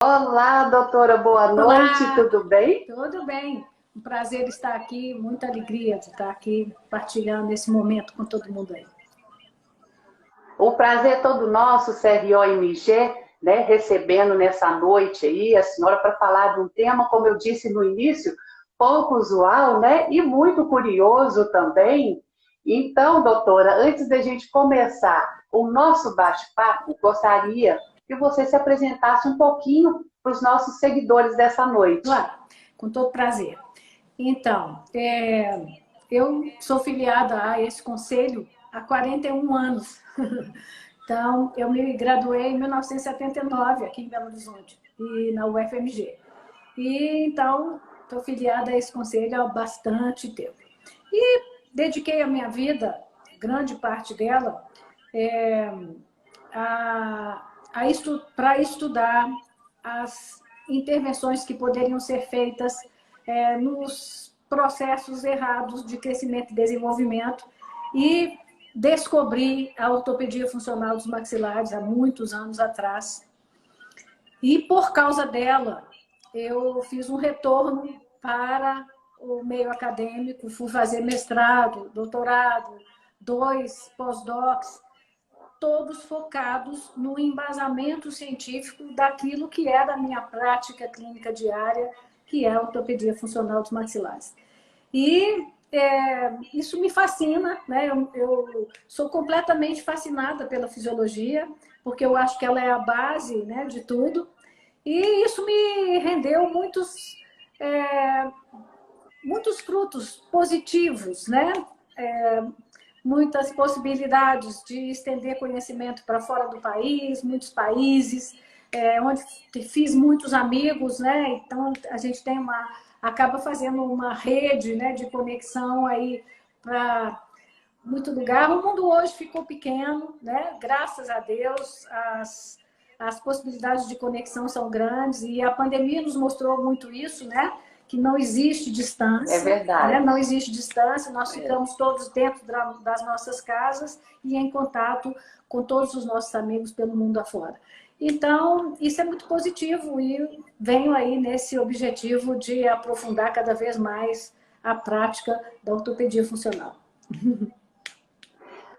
Olá, doutora, boa noite, Olá, tudo bem? tudo bem? Um prazer estar aqui, muita alegria de estar aqui partilhando esse momento com todo mundo aí. O prazer é todo nosso, CRO-MG, né, recebendo nessa noite aí a senhora para falar de um tema, como eu disse no início, pouco usual, né, e muito curioso também. Então, doutora, antes da gente começar o nosso bate-papo, gostaria que você se apresentasse um pouquinho para os nossos seguidores dessa noite. Claro, com todo prazer. Então, eu sou filiada a esse conselho há 41 anos. Então, eu me graduei em 1979 aqui em Belo Horizonte, e na UFMG. E então, estou filiada a esse conselho há bastante tempo. E dediquei a minha vida, grande parte dela, é, para estudar as intervenções que poderiam ser feitas nos processos errados de crescimento e desenvolvimento e descobri a ortopedia funcional dos maxilares há muitos anos atrás. E por causa dela, eu fiz um retorno para o meio acadêmico, fui fazer mestrado, doutorado, 2 pós-docs, todos focados no embasamento científico daquilo que é da minha prática clínica diária, que é a ortopedia funcional dos maxilares. E isso me fascina, né? Eu sou completamente fascinada pela fisiologia, porque eu acho que ela é a base, né, de tudo. E isso me rendeu muitos frutos positivos, né? Muitas possibilidades de estender conhecimento para fora do país, muitos países, onde fiz muitos amigos, né? Então a gente acaba fazendo uma rede, né, de conexão aí para muito lugar. O mundo hoje ficou pequeno, né? Graças a Deus, as possibilidades de conexão são grandes e a pandemia nos mostrou muito isso, né? Que não existe É distância, né? verdade. Não existe distância, nós É. ficamos todos dentro das nossas casas e em contato com todos os nossos amigos pelo mundo afora. Então, isso é muito positivo e venho aí nesse objetivo de aprofundar cada vez mais a prática da ortopedia funcional.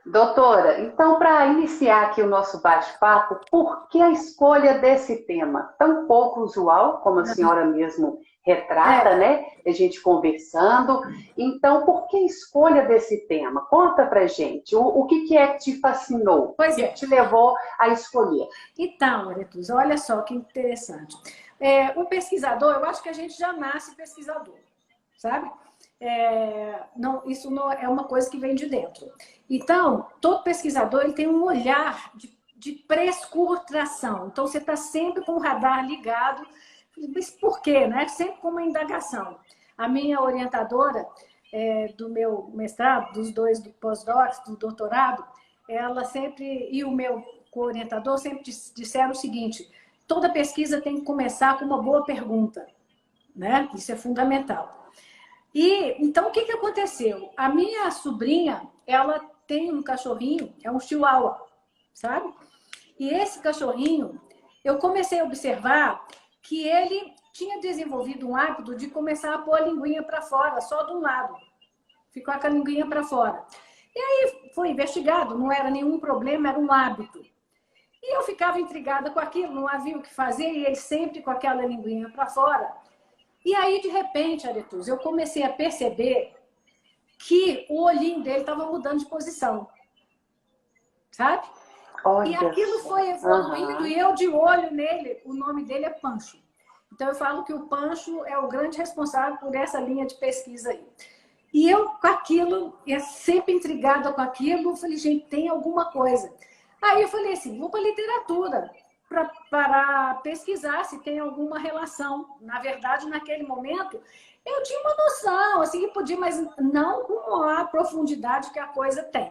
Doutora, então, para iniciar aqui o nosso bate-papo, por que a escolha desse tema tão pouco usual, como a senhora mesmo retrata, É, né? A gente conversando. Então, por que a escolha desse tema? Conta pra gente. O que é que te fascinou? O pois que é. te levou a escolher? Então, Aretusa, olha só que interessante. O pesquisador, eu acho que a gente já nasce pesquisador, sabe? Não, isso não é uma coisa que vem de dentro. Então, todo pesquisador ele tem um olhar de prescuração. Então, você está sempre com o radar ligado. Mas por quê? Né? Sempre com uma indagação. A minha orientadora do meu mestrado, dos 2 pós-docs, do doutorado, ela sempre, e o meu co-orientador sempre disseram o seguinte: toda pesquisa tem que começar com uma boa pergunta, né? Isso é fundamental. E então o que aconteceu? A minha sobrinha, ela tem um cachorrinho, é um chihuahua, sabe? E esse cachorrinho, eu comecei a observar que ele tinha desenvolvido um hábito de começar a pôr a linguinha para fora, só de um lado. Ficou com a linguinha para fora. E aí foi investigado, não era nenhum problema, era um hábito. E eu ficava intrigada com aquilo, não havia o que fazer, e ele sempre com aquela linguinha para fora. E aí, de repente, Aretus, eu comecei a perceber que o olhinho dele estava mudando de posição, sabe? E Olha aquilo só. foi evoluindo Aham. e eu de olho nele, o nome dele é Pancho. Então eu falo que o Pancho é o grande responsável por essa linha de pesquisa aí. E eu com aquilo, sempre intrigada com aquilo, falei, gente, tem alguma coisa. Aí eu falei assim, vou para a literatura para pesquisar se tem alguma relação. Na verdade, naquele momento, eu tinha uma noção, assim, que podia, mas não com a profundidade que a coisa tem.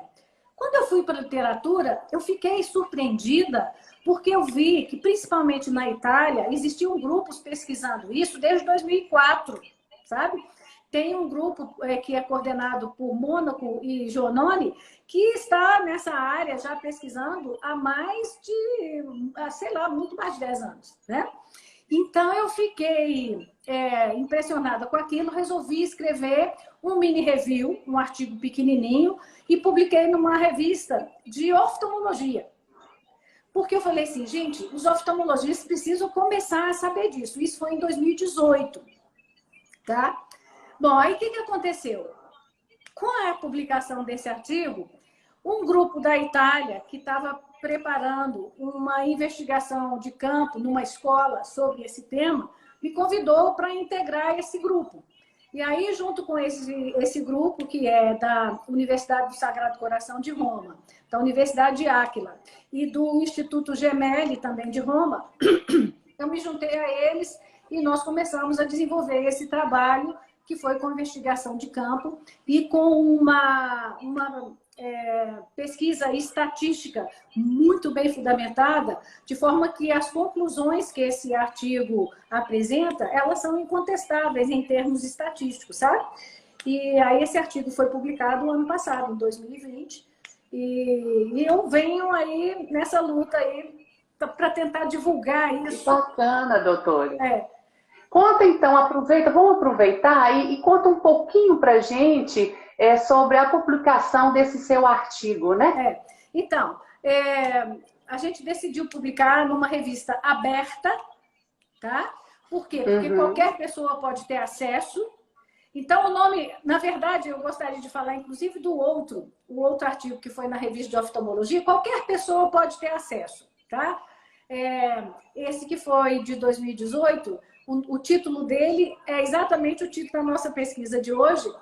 Quando eu fui para a literatura, eu fiquei surpreendida porque eu vi que, principalmente na Itália, existiam grupos pesquisando isso desde 2004, sabe? Tem um grupo que é coordenado por Mônaco e Giannone, que está nessa área já pesquisando há mais de, sei lá, muito mais de 10 anos, né? Então, eu fiquei impressionada com aquilo, resolvi escrever um mini review, um artigo pequenininho, e publiquei numa revista de oftalmologia. Porque eu falei assim, gente, os oftalmologistas precisam começar a saber disso. Isso foi em 2018, tá? Bom, aí o que aconteceu? Com a publicação desse artigo, um grupo da Itália que estava preparando uma investigação de campo numa escola sobre esse tema, me convidou para integrar esse grupo. E aí, junto com esse grupo, que é da Universidade do Sagrado Coração de Roma, da Universidade de Áquila e do Instituto Gemelli, também de Roma, eu me juntei a eles e nós começamos a desenvolver esse trabalho, que foi com investigação de campo e com uma pesquisa estatística muito bem fundamentada, de forma que as conclusões que esse artigo apresenta, elas são incontestáveis em termos estatísticos, sabe? E aí esse artigo foi publicado no ano passado, em 2020, e eu venho aí nessa luta aí para tentar divulgar isso. Que bacana, doutora. Conta então, vamos aproveitar e conta um pouquinho para gente sobre a publicação desse seu artigo, né? Então, a gente decidiu publicar numa revista aberta, tá? Por quê? Porque qualquer pessoa pode ter acesso. Então, o nome, na verdade, eu gostaria de falar, inclusive, o outro artigo que foi na revista de oftalmologia, qualquer pessoa pode ter acesso, tá? Esse que foi de 2018, o título dele é exatamente o título da nossa pesquisa de hoje,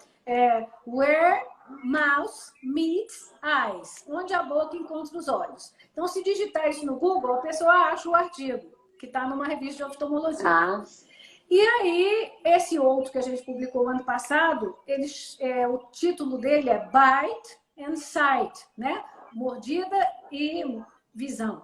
Where Mouth Meets Eyes, onde a boca encontra os olhos. Então, se digitar isso no Google, a pessoa acha o artigo, que está numa revista de oftalmologia. E aí, esse outro que a gente publicou ano passado, o título dele é Bite and Sight, né? Mordida e visão.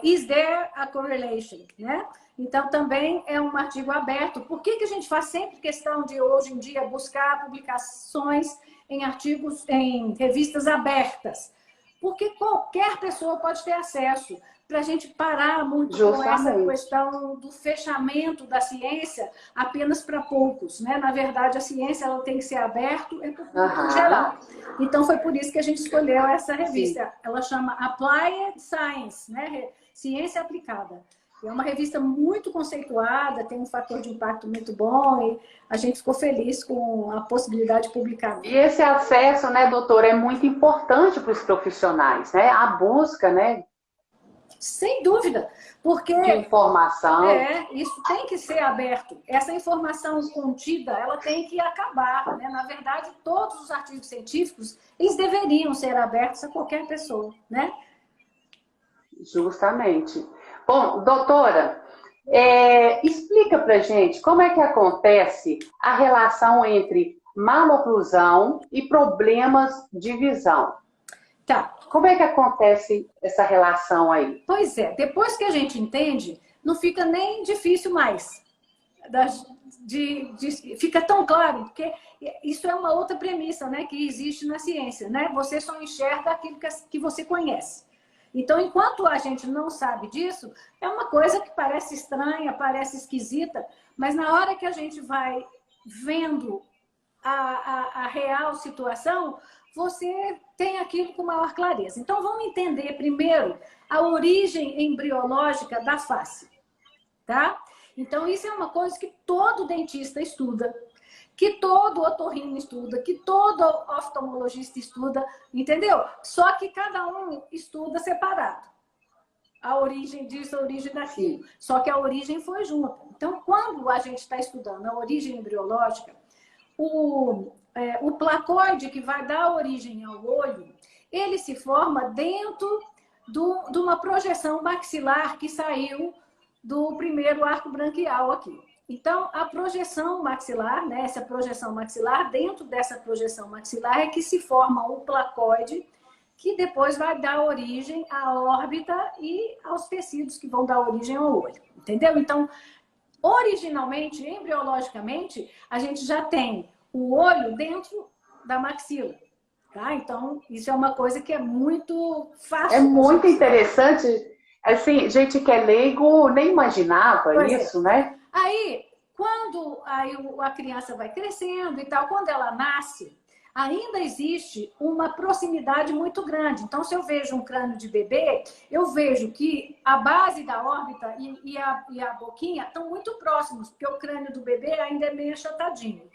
Is there a correlation, né? Então, também é um artigo aberto. Por que a gente faz sempre questão de, hoje em dia, buscar publicações em artigos, em revistas abertas? Porque qualquer pessoa pode ter acesso. Para a gente parar muito com essa questão do fechamento da ciência apenas para poucos, né? Na verdade, a ciência ela tem que ser aberta para o público geral. Então, foi por isso que a gente escolheu essa revista. Sim. Ela chama Applied Science, né? Ciência aplicada. É uma revista muito conceituada, tem um fator de impacto muito bom e a gente ficou feliz com a possibilidade de publicar. E esse acesso, né, doutora, é muito importante para os profissionais, né? A busca, né? Sem dúvida, porque de informação. Isso tem que ser aberto. Essa informação contida, ela tem que acabar, né? Na verdade, todos os artigos científicos, eles deveriam ser abertos a qualquer pessoa, né? Justamente. Bom, doutora, explica pra gente como é que acontece a relação entre maloclusão e problemas de visão. Tá. Como é que acontece essa relação aí? Pois é, depois que a gente entende, não fica nem difícil mais. Fica tão claro, porque isso é uma outra premissa, né, que existe na ciência, né? Você só enxerga aquilo que você conhece. Então, enquanto a gente não sabe disso, é uma coisa que parece estranha, parece esquisita, mas na hora que a gente vai vendo a real situação, você tem aquilo com maior clareza. Então, vamos entender primeiro a origem embriológica da face, tá? Então, isso é uma coisa que todo dentista estuda, que todo otorrino estuda, que todo oftalmologista estuda, entendeu? Só que cada um estuda separado. A origem disso, a origem daquilo. Só que a origem foi junta. Então, quando a gente está estudando a origem embriológica, o placoide que vai dar origem ao olho, ele se forma dentro de uma projeção maxilar que saiu do primeiro arco branquial aqui. Então, a projeção maxilar, né, essa projeção maxilar, dentro dessa projeção maxilar é que se forma o placoide, que depois vai dar origem à órbita e aos tecidos que vão dar origem ao olho. Entendeu? Então, originalmente, embriologicamente, a gente já tem o olho dentro da maxila. Tá? Então, isso é uma coisa que é muito fácil. É muito interessante. Assim, gente que é leigo nem imaginava Pois isso, é. né? Aí, a criança vai crescendo e tal, quando ela nasce, ainda existe uma proximidade muito grande. Então, se eu vejo um crânio de bebê, eu vejo que a base da órbita e a boquinha estão muito próximos, porque o crânio do bebê ainda é meio achatadinho.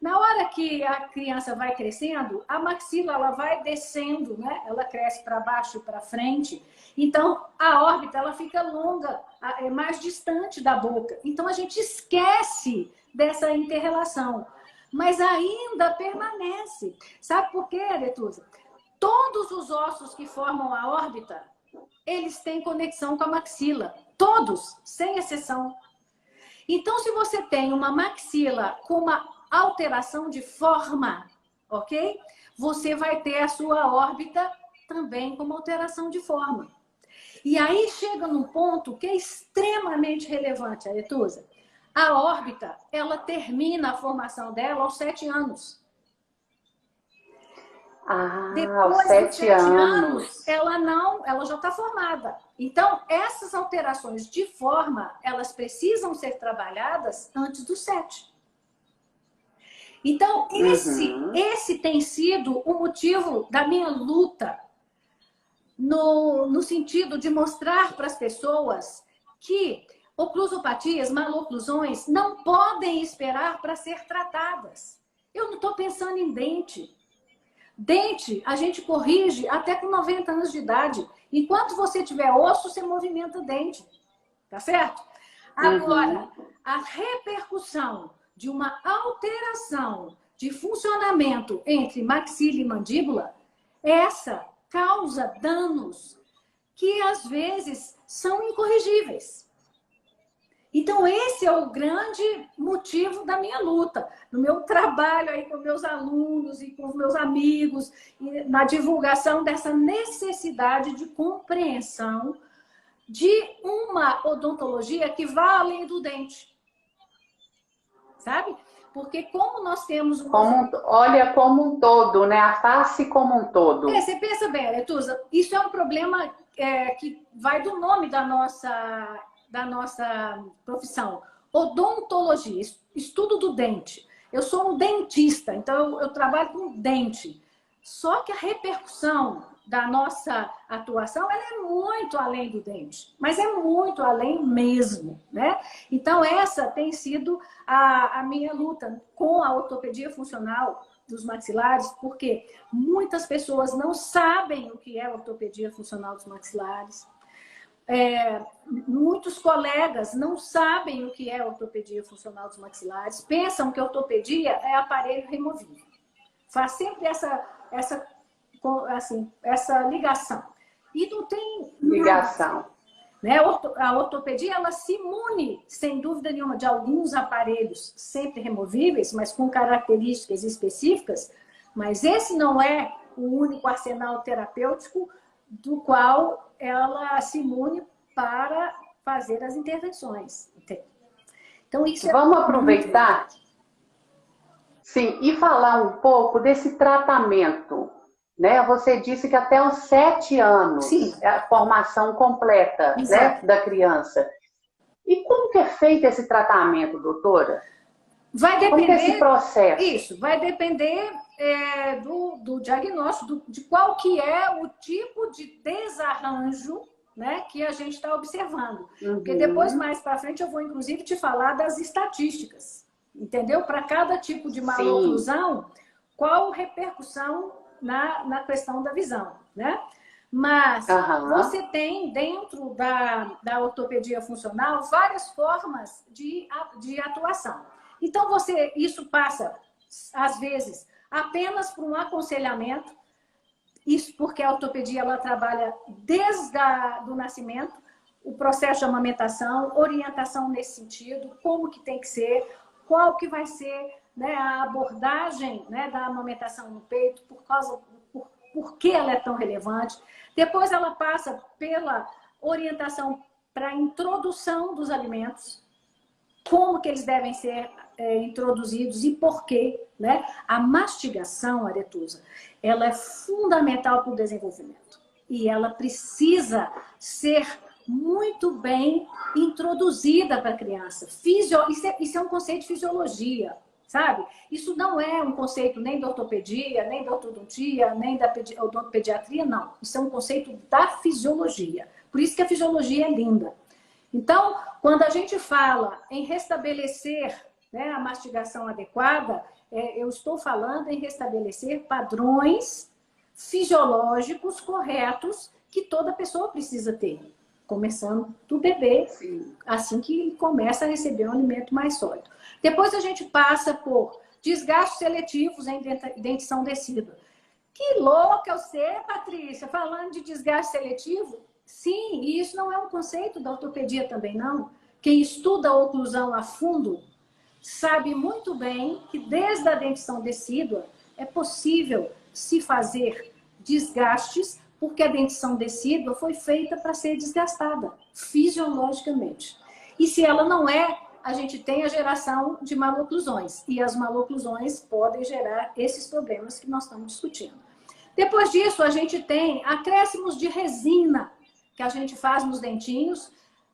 Na hora que a criança vai crescendo, a maxila ela vai descendo, né? Ela cresce para baixo e para frente. Então, a órbita ela fica longa, é mais distante da boca. Então, a gente esquece dessa inter-relação. Mas ainda permanece. Sabe por quê, Aretusa? Todos os ossos que formam a órbita, eles têm conexão com a maxila. Todos, sem exceção. Então, se você tem uma maxila com uma alteração de forma, ok? Você vai ter a sua órbita também com uma alteração de forma. E aí chega num ponto que é extremamente relevante, Aretusa. A órbita, ela termina a formação dela aos 7 anos. Aos Depois dos 7 7 anos. anos, ela já está formada. Então, essas alterações de forma, elas precisam ser trabalhadas antes dos 7. Então, esse tem sido o motivo da minha luta no sentido de mostrar para as pessoas que oclusopatias, maloclusões, não podem esperar para ser tratadas. Eu não estou pensando em dente. Dente, a gente corrige até com 90 anos de idade. Enquanto você tiver osso, você movimenta o dente. Tá certo? Agora, a repercussão de uma alteração de funcionamento entre maxila e mandíbula, essa causa danos que às vezes são incorrigíveis. Então, esse é o grande motivo da minha luta, no meu trabalho aí com meus alunos e com os meus amigos, e na divulgação dessa necessidade de compreensão de uma odontologia que vá além do dente. Sabe? Porque como nós temos olha como um todo, né? A face como um todo. Você pensa bem, Aretusa, isso é um problema que vai do nome da nossa profissão. Odontologia, estudo do dente. Eu sou um dentista, então eu trabalho com dente. Só que a repercussão da nossa atuação ela é muito além do dente, mas é muito além mesmo, né? Então essa tem sido a minha luta com a ortopedia funcional dos maxilares, porque muitas pessoas não sabem o que é ortopedia funcional dos maxilares. Muitos colegas não sabem o que é ortopedia funcional dos maxilares, pensam que ortopedia é aparelho removível. Faz sempre essa ligação. E não tem ligação. Né? A ortopedia, ela se imune, sem dúvida nenhuma, de alguns aparelhos sempre removíveis, mas com características específicas, mas esse não é o único arsenal terapêutico do qual ela se imune para fazer as intervenções. Então, isso Vamos aproveitar, sim, e falar um pouco desse tratamento. Né? Você disse que até os 7 anos Sim. é a formação completa, né, da criança. E como que é feito esse tratamento, doutora? Vai depender, como que é esse processo? Isso, vai depender do diagnóstico, de qual que é o tipo de desarranjo, né, que a gente está observando. Porque depois, mais para frente, eu vou, inclusive, te falar das estatísticas. Entendeu? Para cada tipo de maloclusão, qual repercussão na questão da visão, né? Mas você tem, dentro da ortopedia funcional, várias formas de atuação. Então, isso passa, às vezes, apenas por um aconselhamento, isso porque a ortopedia ela trabalha desde o nascimento, o processo de amamentação, orientação nesse sentido, como que tem que ser, qual que vai ser, né, a abordagem, né, da amamentação no peito, por que ela é tão relevante. Depois ela passa pela orientação para a introdução dos alimentos, como que eles devem ser introduzidos e por quê, né? A mastigação, Aretusa, ela é fundamental para o desenvolvimento. E ela precisa ser muito bem introduzida para a criança. Isso é um conceito de fisiologia, sabe? Isso não é um conceito nem da ortopedia, nem da ortodontia, nem da odontopediatria, não. Isso é um conceito da fisiologia. Por isso que a fisiologia é linda. Então, quando a gente fala em restabelecer, né, a mastigação adequada, eu estou falando em restabelecer padrões fisiológicos corretos que toda pessoa precisa ter. Começando do bebê, assim que ele começa a receber um alimento mais sólido. Depois a gente passa por desgastes seletivos em dentição decídua. Que louca você, Patrícia, falando de desgaste seletivo? Sim, e isso não é um conceito da ortopedia também, não. Quem estuda a oclusão a fundo sabe muito bem que desde a dentição decídua é possível se fazer desgastes, porque a dentição decídua foi feita para ser desgastada, fisiologicamente. E se ela não é, a gente tem a geração de maloclusões. E as maloclusões podem gerar esses problemas que nós estamos discutindo. Depois disso, a gente tem acréscimos de resina, que a gente faz nos dentinhos,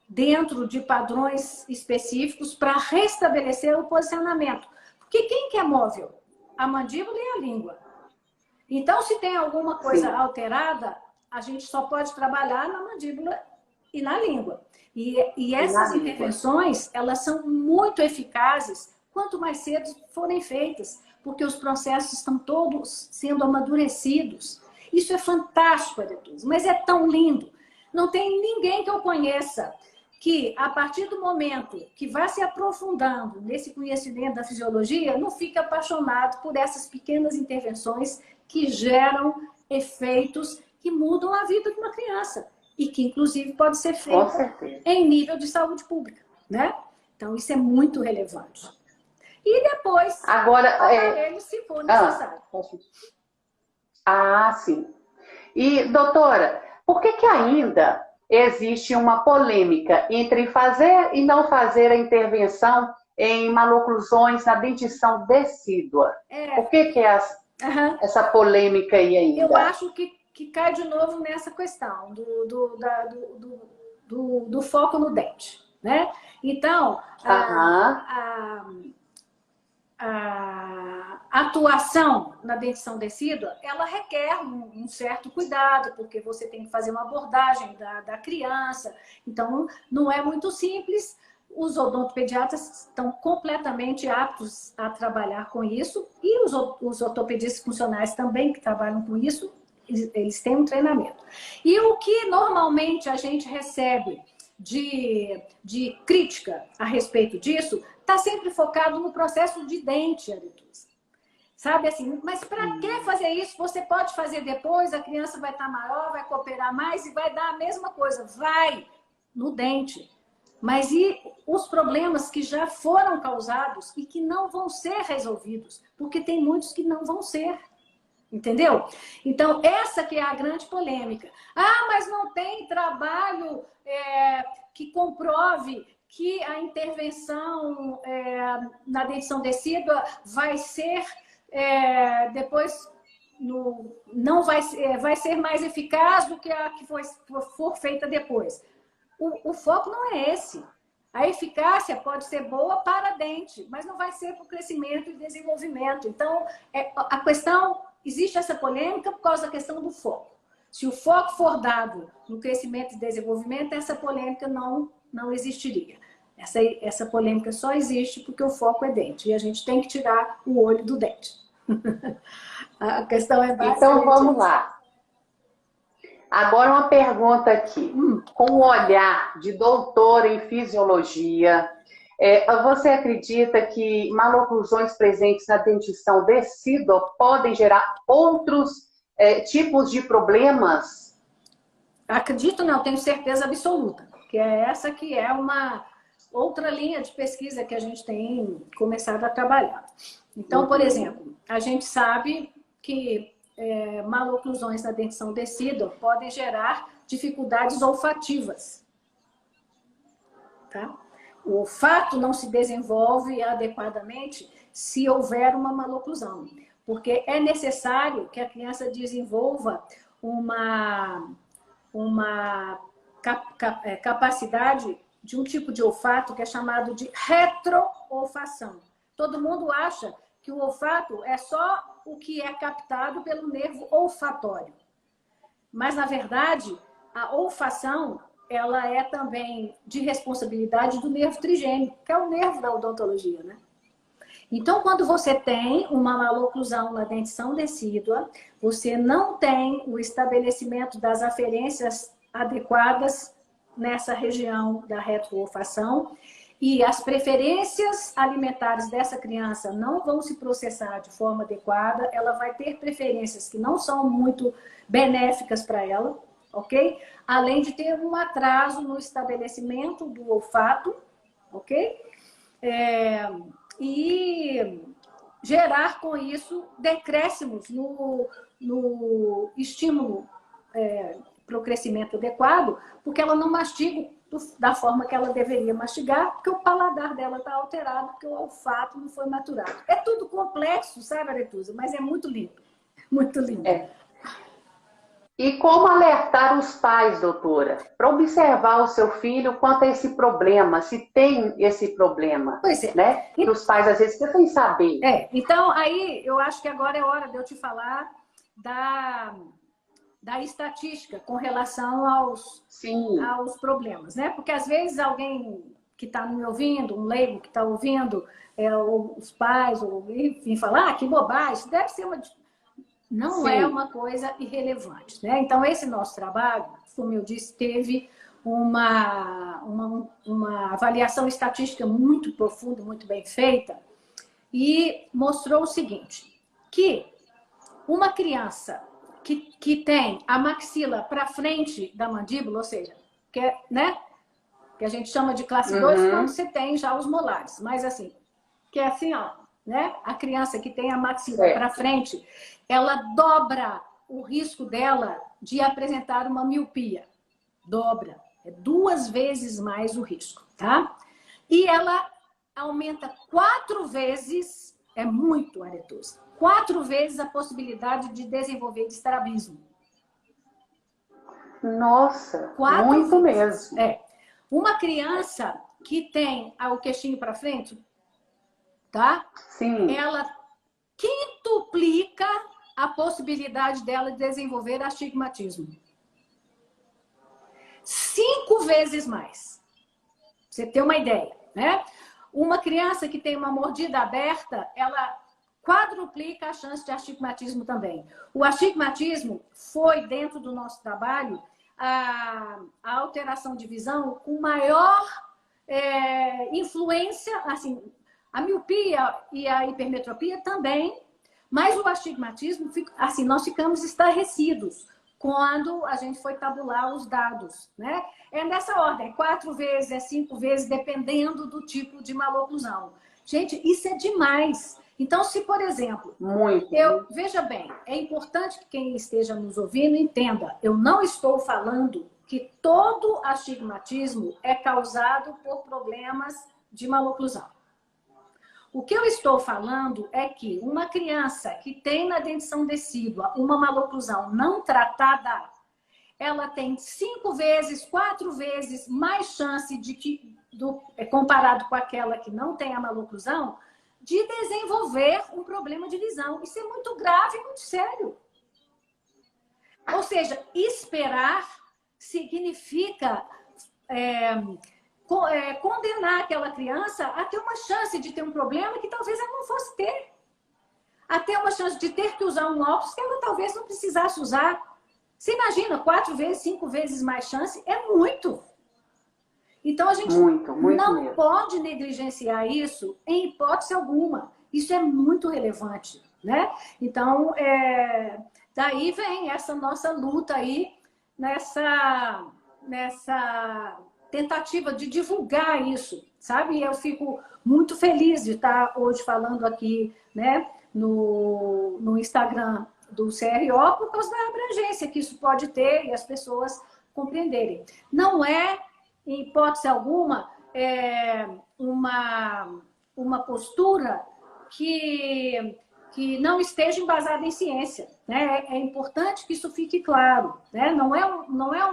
dentro de padrões específicos, para restabelecer o posicionamento. Porque quem que é móvel? A mandíbula e a língua. Então, se tem alguma coisa alterada, a gente só pode trabalhar na mandíbula e na língua. E essas intervenções, elas são muito eficazes quanto mais cedo forem feitas, porque os processos estão todos sendo amadurecidos. Isso é fantástico, Aretusa, mas é tão lindo. Não tem ninguém que eu conheça que, a partir do momento que vai se aprofundando nesse conhecimento da fisiologia, não fica apaixonado por essas pequenas intervenções que geram efeitos que mudam a vida de uma criança e que, inclusive, pode ser feita em nível de saúde pública, né? Então, isso é muito relevante. E depois, agora, ele se for necessário. Sim. E, doutora, por que ainda existe uma polêmica entre fazer e não fazer a intervenção em maloclusões na dentição decídua? Por que é essa polêmica aí ainda? Eu acho que cai de novo nessa questão do foco no dente, né? Então, a atuação na dentição decídua, ela requer um certo cuidado, porque você tem que fazer uma abordagem da criança. Então, não é muito simples. Os odontopediatras estão completamente aptos a trabalhar com isso, e os ortopedistas funcionais também, que trabalham com isso, eles têm um treinamento. E o que normalmente a gente recebe de crítica a respeito disso está sempre focado no processo de dente, Aretusa. Sabe assim, mas para que fazer isso? Você pode fazer depois, a criança vai estar maior, vai cooperar mais e vai dar a mesma coisa. Vai no dente. Mas e os problemas que já foram causados e que não vão ser resolvidos? Porque tem muitos que não vão ser. Entendeu? Então, essa que é a grande polêmica. Mas não tem trabalho que comprove que a intervenção na dentição decídua vai ser depois não vai ser mais eficaz do que a que for feita depois. O foco não é esse. A eficácia pode ser boa para dente, mas não vai ser para o crescimento e desenvolvimento. Então, a questão, existe essa polêmica por causa da questão do foco. Se o foco for dado no crescimento e desenvolvimento, essa polêmica não existiria. Essa polêmica só existe porque o foco é dente. E a gente tem que tirar o olho do dente. A questão é basicamente... Então, vamos lá. Agora uma pergunta aqui. Com o olhar de doutora em fisiologia, você acredita que maloclusões presentes na dentição decídua podem gerar outros tipos de problemas? Acredito não, tenho certeza absoluta. Que é essa que é uma outra linha de pesquisa que a gente tem começado a trabalhar. Então, por exemplo, a gente sabe que maloclusões na dentição decídua podem gerar dificuldades olfativas. Tá? O olfato não se desenvolve adequadamente se houver uma maloclusão, porque é necessário que a criança desenvolva uma capacidade de um tipo de olfato que é chamado de retroolfação. Todo mundo acha que o olfato é só o que é captado pelo nervo olfatório. Mas, na verdade, a olfação ela é também de responsabilidade do nervo trigêmeo, que é o nervo da odontologia, né? Então, quando você tem uma maloclusão na dentição decídua, você não tem o estabelecimento das aferências adequadas nessa região da retroolfação e as preferências alimentares dessa criança não vão se processar de forma adequada, ela vai ter preferências que não são muito benéficas para ela, ok? Além de ter um atraso no estabelecimento do olfato, ok? E gerar com isso decréscimos no estímulo para o crescimento adequado, porque ela não mastiga da forma que ela deveria mastigar, porque o paladar dela está alterado, porque o olfato não foi maturado. É tudo complexo, sabe, Aretusa? Mas é muito lindo. Muito lindo. E como alertar os pais, doutora, para observar o seu filho quanto a esse problema, se tem esse problema, pois é, né? Que os pais às vezes ficam sem saber. Então aí eu acho que agora é hora de eu te falar da estatística com relação aos problemas, né? Porque às vezes alguém que está me ouvindo, um leigo que está ouvindo, ou os pais, ou enfim, falar, que bobagem, isso deve ser uma... Não é uma coisa irrelevante, né? Então, esse nosso trabalho, como eu disse, teve uma avaliação estatística muito profunda, muito bem feita, e mostrou o seguinte, que uma criança que tem a maxila para frente da mandíbula, ou seja, que a gente chama de classe 2 quando você tem já os molares, mas assim, que é assim, ó, né? A criança que tem a maxila para frente, ela dobra o risco dela de apresentar uma miopia. Dobra. É 2 vezes mais o risco, tá? E ela aumenta 4 vezes, é muito, Aretusa, 4 vezes a possibilidade de desenvolver estrabismo. Nossa, muito vezes. mesmo. Uma criança que tem o queixinho para frente, tá? Sim. Ela quintuplica a possibilidade dela de desenvolver astigmatismo. 5 vezes mais. Pra você ter uma ideia, né? Uma criança que tem uma mordida aberta, ela quadruplica a chance de astigmatismo também. O astigmatismo foi, dentro do nosso trabalho, a alteração de visão com maior influência, assim, a miopia e a hipermetropia também, mas o astigmatismo, assim, nós ficamos estarrecidos quando a gente foi tabular os dados, né? É nessa ordem, 4 vezes, 5 vezes, dependendo do tipo de maloclusão. Gente, isso é demais. Então, se, por exemplo, veja bem, é importante que quem esteja nos ouvindo entenda, eu não estou falando que todo astigmatismo é causado por problemas de maloclusão. O que eu estou falando é que uma criança que tem na dentição decídua uma maloclusão não tratada, ela tem 5 vezes, 4 vezes mais chance comparado com aquela que não tem a maloclusão, de desenvolver um problema de visão. Isso é muito grave, muito sério. Ou seja, esperar significa condenar aquela criança a ter uma chance de ter um problema que talvez ela não fosse ter. A ter uma chance de ter que usar um óculos que ela talvez não precisasse usar. Você imagina, 4 vezes, 5 vezes mais chance? É muito. Então, a gente não pode negligenciar isso em hipótese alguma. Isso é muito relevante, né? Então, daí vem essa nossa luta aí, nessa tentativa de divulgar isso, sabe? Eu fico muito feliz de estar hoje falando aqui, né, no Instagram do CRO por causa da abrangência que isso pode ter e as pessoas compreenderem. Não é, em hipótese alguma, uma postura que não esteja embasada em ciência, né? É importante que isso fique claro, né? Não é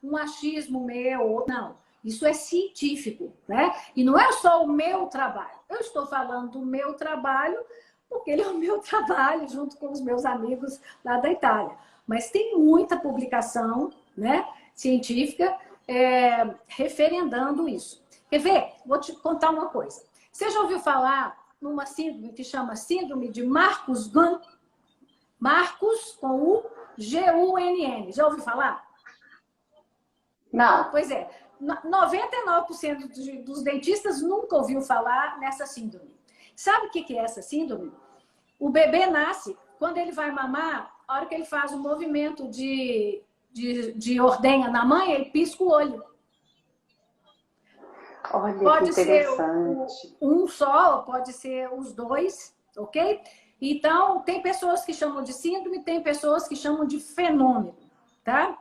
um achismo meu, não. Isso é científico, né? E não é só o meu trabalho. Eu estou falando do meu trabalho, porque ele é o meu trabalho, junto com os meus amigos lá da Itália. Mas tem muita publicação, né, científica referendando isso. Quer ver? Vou te contar uma coisa. Você já ouviu falar numa síndrome que chama Síndrome de Marcus-Gunn? Marcus com U, G-U-N-N. Já ouviu falar? Não. Pois é. 99% dos dentistas nunca ouviu falar nessa síndrome. Sabe o que é essa síndrome? O bebê nasce, quando ele vai mamar, a hora que ele faz um movimento de ordenha na mãe, ele pisca o olho. Olha, pode que interessante. ser um só, pode ser os dois, ok? Então, tem pessoas que chamam de síndrome, tem pessoas que chamam de fenômeno, tá?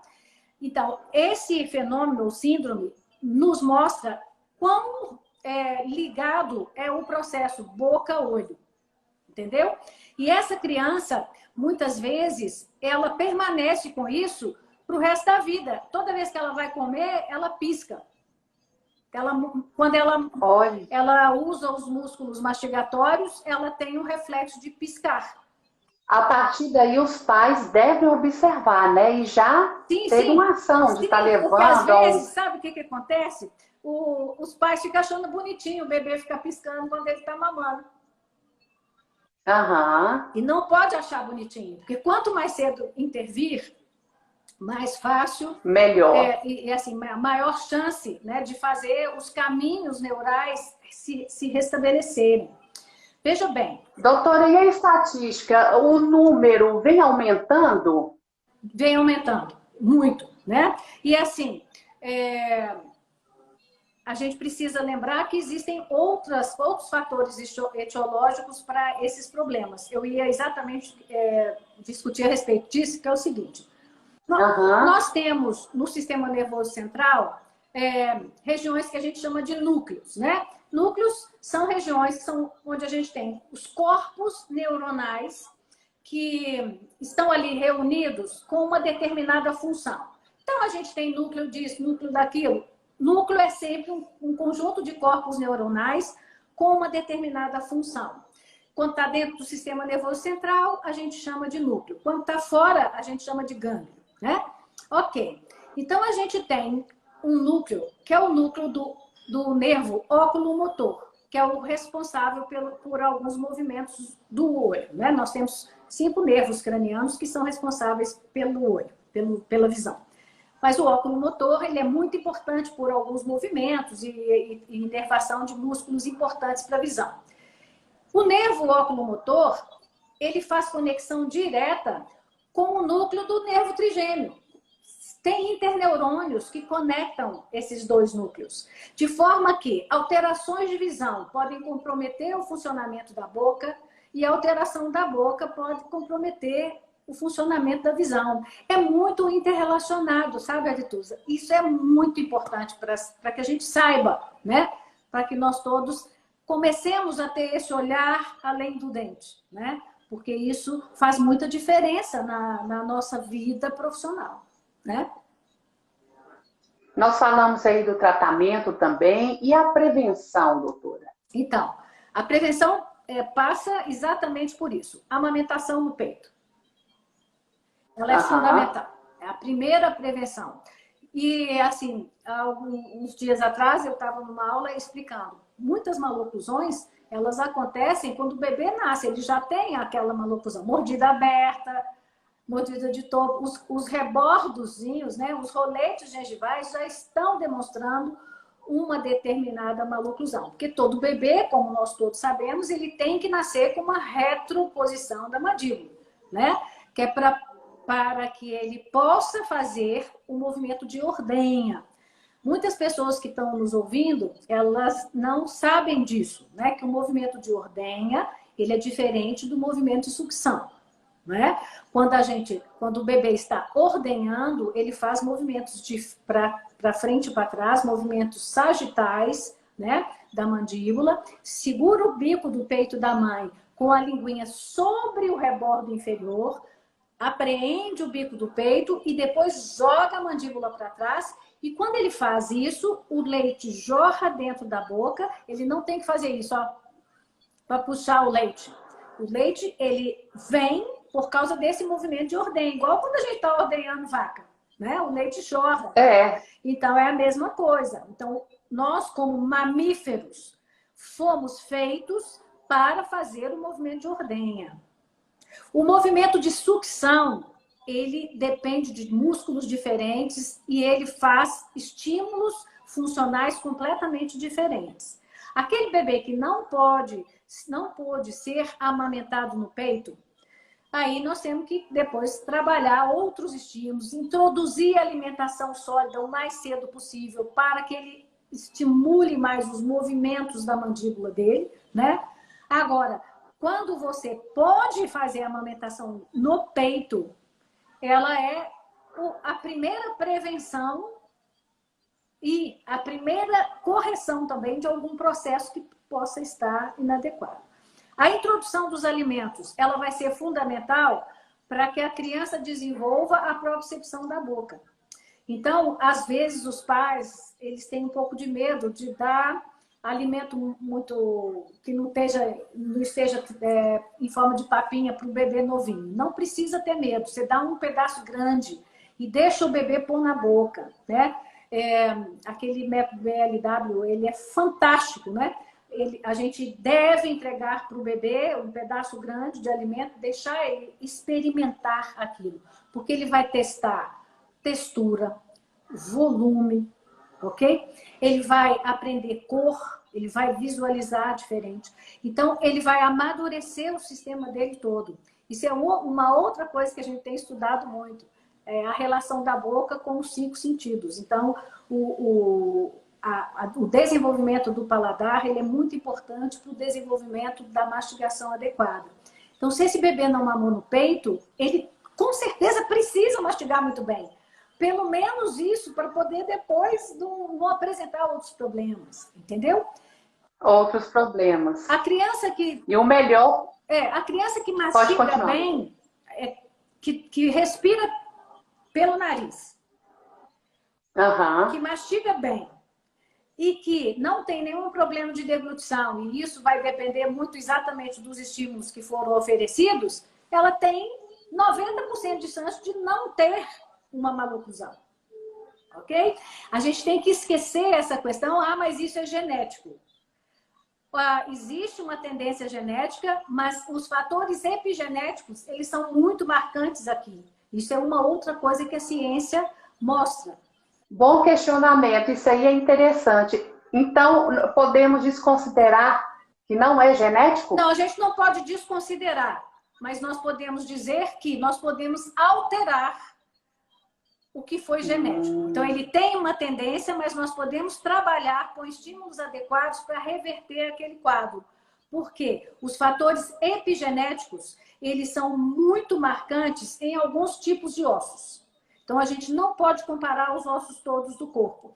Então, esse fenômeno, ou síndrome, nos mostra quão ligado é o processo boca-olho, entendeu? E essa criança, muitas vezes, ela permanece com isso para o resto da vida. Toda vez que ela vai comer, ela pisca. Quando ela usa os músculos mastigatórios, ela tem um reflexo de piscar. A partir daí, os pais devem observar, né? E já ter uma ação de estar levando... Porque às vezes, sabe o que acontece? Os pais ficam achando bonitinho o bebê ficar piscando quando ele está mamando. Uhum. E não pode achar bonitinho, porque quanto mais cedo intervir, mais fácil, melhor. E assim, maior chance, né, de fazer os caminhos neurais se restabelecerem. Veja bem. Doutora, e a estatística, o número vem aumentando? Vem aumentando, muito, né? E assim, a gente precisa lembrar que existem outros fatores etiológicos para esses problemas. Eu ia exatamente discutir a respeito disso, que é o seguinte. Nós temos no sistema nervoso central regiões que a gente chama de núcleos, né? Núcleos são regiões onde a gente tem os corpos neuronais que estão ali reunidos com uma determinada função. Então, a gente tem núcleo disso, núcleo daquilo. Núcleo é sempre um conjunto de corpos neuronais com uma determinada função. Quando está dentro do sistema nervoso central, a gente chama de núcleo. Quando está fora, a gente chama de gânglio, né? Ok. Então, a gente tem um núcleo, que é o núcleo do nervo óculo-motor, que é o responsável por alguns movimentos do olho, né? Nós temos 5 nervos cranianos que são responsáveis pelo olho, pela visão. Mas o óculo-motor, ele é muito importante por alguns movimentos e inervação de músculos importantes para a visão. O nervo óculo-motor, ele faz conexão direta com o núcleo do nervo trigêmeo. Tem interneurônios que conectam esses dois núcleos, de forma que alterações de visão podem comprometer o funcionamento da boca e a alteração da boca pode comprometer o funcionamento da visão. É muito interrelacionado, sabe, Arituza? Isso é muito importante para que a gente saiba, né? Para que nós todos comecemos a ter esse olhar além do dente, né? Porque isso faz muita diferença na nossa vida profissional, né? Nós falamos aí do tratamento também e a prevenção, doutora. Então, a prevenção passa exatamente por isso. Amamentação no peito. Ela é fundamental. É a primeira prevenção. E, assim, uns dias atrás eu estava numa aula explicando. Muitas maloclusões, elas acontecem quando o bebê nasce. Ele já tem aquela maloclusão. Mordida aberta, mordida de topo. Os rebordozinhos, né, os roletes gengivais já estão demonstrando uma determinada maloclusão. Porque todo bebê, como nós todos sabemos, ele tem que nascer com uma retroposição da mandíbula, né? Que é para que ele possa fazer o movimento de ordenha. Muitas pessoas que estão nos ouvindo, elas não sabem disso, né? Que o movimento de ordenha, ele é diferente do movimento de sucção, né? Quando o bebê está ordenhando, ele faz movimentos para frente e para trás, movimentos sagitais, né? Da mandíbula, segura o bico do peito da mãe com a linguinha sobre o rebordo inferior, apreende o bico do peito e depois joga a mandíbula para trás. E quando ele faz isso, o leite jorra dentro da boca. Ele não tem que fazer isso, ó, para puxar o leite. O leite, ele vem por causa desse movimento de ordenha, igual quando a gente está ordenhando vaca, né? O leite jorra. Então, é a mesma coisa. Então, nós, como mamíferos, fomos feitos para fazer o movimento de ordenha. O movimento de sucção, ele depende de músculos diferentes e ele faz estímulos funcionais completamente diferentes. Aquele bebê que não pôde ser amamentado no peito, aí nós temos que depois trabalhar outros estímulos, introduzir a alimentação sólida o mais cedo possível para que ele estimule mais os movimentos da mandíbula dele, né? Agora, quando você pode fazer a amamentação no peito, ela é a primeira prevenção e a primeira correção também de algum processo que possa estar inadequado. A introdução dos alimentos, ela vai ser fundamental para que a criança desenvolva a propriocepção da boca. Então, às vezes, os pais, eles têm um pouco de medo de dar alimento muito que não esteja em forma de papinha para o bebê novinho. Não precisa ter medo. Você dá um pedaço grande e deixa o bebê pôr na boca, né? Aquele método BLW, ele é fantástico, né? A gente deve entregar para o bebê um pedaço grande de alimento, deixar ele experimentar aquilo, porque ele vai testar textura, volume, ok? Ele vai aprender cor, ele vai visualizar diferente. Então, ele vai amadurecer o sistema dele todo. Isso é uma outra coisa que a gente tem estudado muito, a relação da boca com os 5 sentidos. Então, o desenvolvimento do paladar, ele é muito importante para o desenvolvimento da mastigação adequada. Então, se esse bebê não mamou no peito, ele com certeza precisa mastigar muito bem. Pelo menos isso, para poder depois não apresentar outros problemas, entendeu? Outros problemas. A criança que... E o melhor... a criança que mastiga bem, que respira pelo nariz, que mastiga bem e que não tem nenhum problema de deglutição, e isso vai depender muito exatamente dos estímulos que foram oferecidos, ela tem 90% de chance de não ter uma maloclusão, ok? A gente tem que esquecer essa questão, mas isso é genético. Existe uma tendência genética, mas os fatores epigenéticos, eles são muito marcantes aqui. Isso é uma outra coisa que a ciência mostra. Bom questionamento, isso aí é interessante. Então, podemos desconsiderar que não é genético? Não, a gente não pode desconsiderar, mas nós podemos dizer que nós podemos alterar o que foi genético. Então, ele tem uma tendência, mas nós podemos trabalhar com estímulos adequados para reverter aquele quadro. Por quê? Os fatores epigenéticos, eles são muito marcantes em alguns tipos de ossos. Então, a gente não pode comparar os ossos todos do corpo.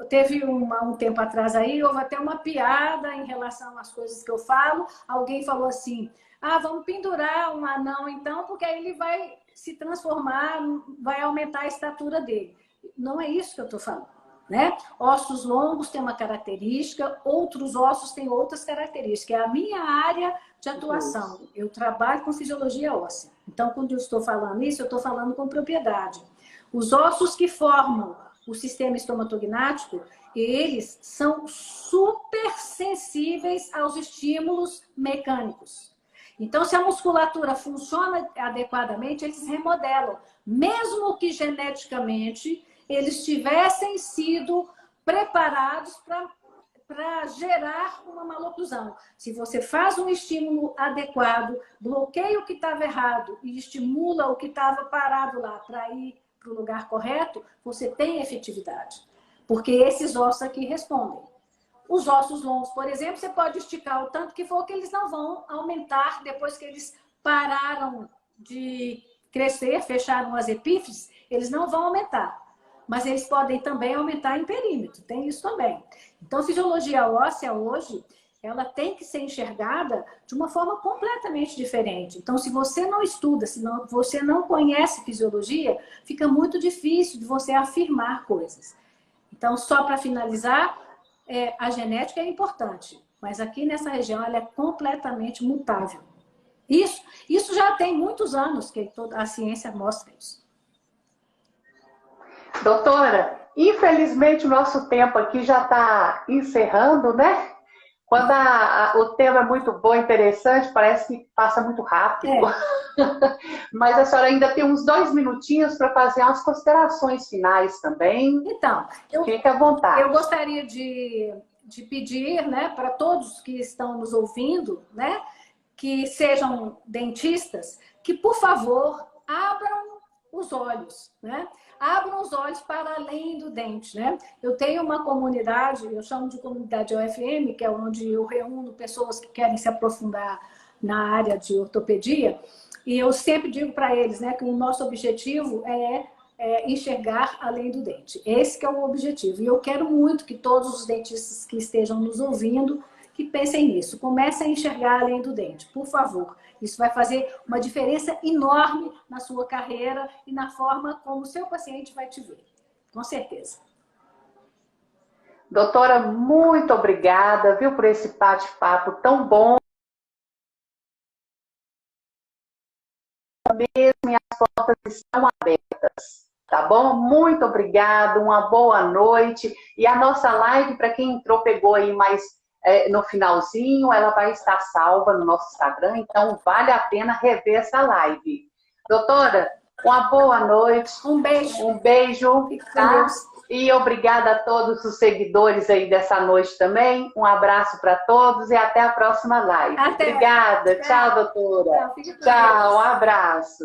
Teve um tempo atrás aí, houve até uma piada em relação às coisas que eu falo. Alguém falou assim, vamos pendurar um anão então, porque aí ele vai se transformar, vai aumentar a estatura dele. Não é isso que eu estou falando, né? Ossos longos têm uma característica, outros ossos têm outras características. É a minha área de atuação. Eu trabalho com fisiologia óssea. Então, quando eu estou falando isso, eu estou falando com propriedade. Os ossos que formam o sistema estomatognático, eles são super sensíveis aos estímulos mecânicos. Então, se a musculatura funciona adequadamente, eles remodelam. Mesmo que geneticamente eles tivessem sido preparados para gerar uma maloclusão. Se você faz um estímulo adequado, bloqueia o que estava errado e estimula o que estava parado lá para ir para o lugar correto, você tem efetividade. Porque esses ossos aqui respondem. Os ossos longos, por exemplo, você pode esticar o tanto que for, que eles não vão aumentar depois que eles pararam de crescer, fecharam as epífises, eles não vão aumentar. Mas eles podem também aumentar em perímetro, tem isso também. Então, fisiologia óssea hoje, ela tem que ser enxergada de uma forma completamente diferente. Então, se você não estuda, se você não conhece fisiologia, fica muito difícil de você afirmar coisas. Então, só para finalizar, a genética é importante, mas aqui nessa região ela é completamente mutável. Isso já tem muitos anos que toda a ciência mostra isso. Doutora, infelizmente o nosso tempo aqui já está encerrando, né? Quando o tema é muito bom, interessante, parece que passa muito rápido. Mas a senhora ainda tem uns 2 minutinhos para fazer umas considerações finais também. Então, fique à vontade. Eu gostaria de pedir, né, para todos que estão nos ouvindo, né, que sejam dentistas, que, por favor, abram os olhos, né? Abram os olhos para além do dente, né? Eu tenho uma comunidade, eu chamo de comunidade OFM, que é onde eu reúno pessoas que querem se aprofundar na área de ortopedia, e eu sempre digo para eles, né, que o nosso objetivo é enxergar além do dente. Esse que é o objetivo. E eu quero muito que todos os dentistas que estejam nos ouvindo, que pensem nisso. Comecem a enxergar além do dente, por favor. Isso vai fazer uma diferença enorme na sua carreira e na forma como o seu paciente vai te ver. Com certeza. Doutora, muito obrigada, viu, por esse bate-papo tão bom. Mesmo, minhas portas estão abertas. Tá bom? Muito obrigada, uma boa noite. E a nossa live, para quem entrou, pegou aí mais no finalzinho, ela vai estar salva no nosso Instagram, então vale a pena rever essa live. Doutora, uma boa noite. Um beijo. Um beijo. Tá? E obrigada a todos os seguidores aí dessa noite também. Um abraço para todos e até a próxima live. Obrigada. Tchau, doutora. Tchau, um abraço.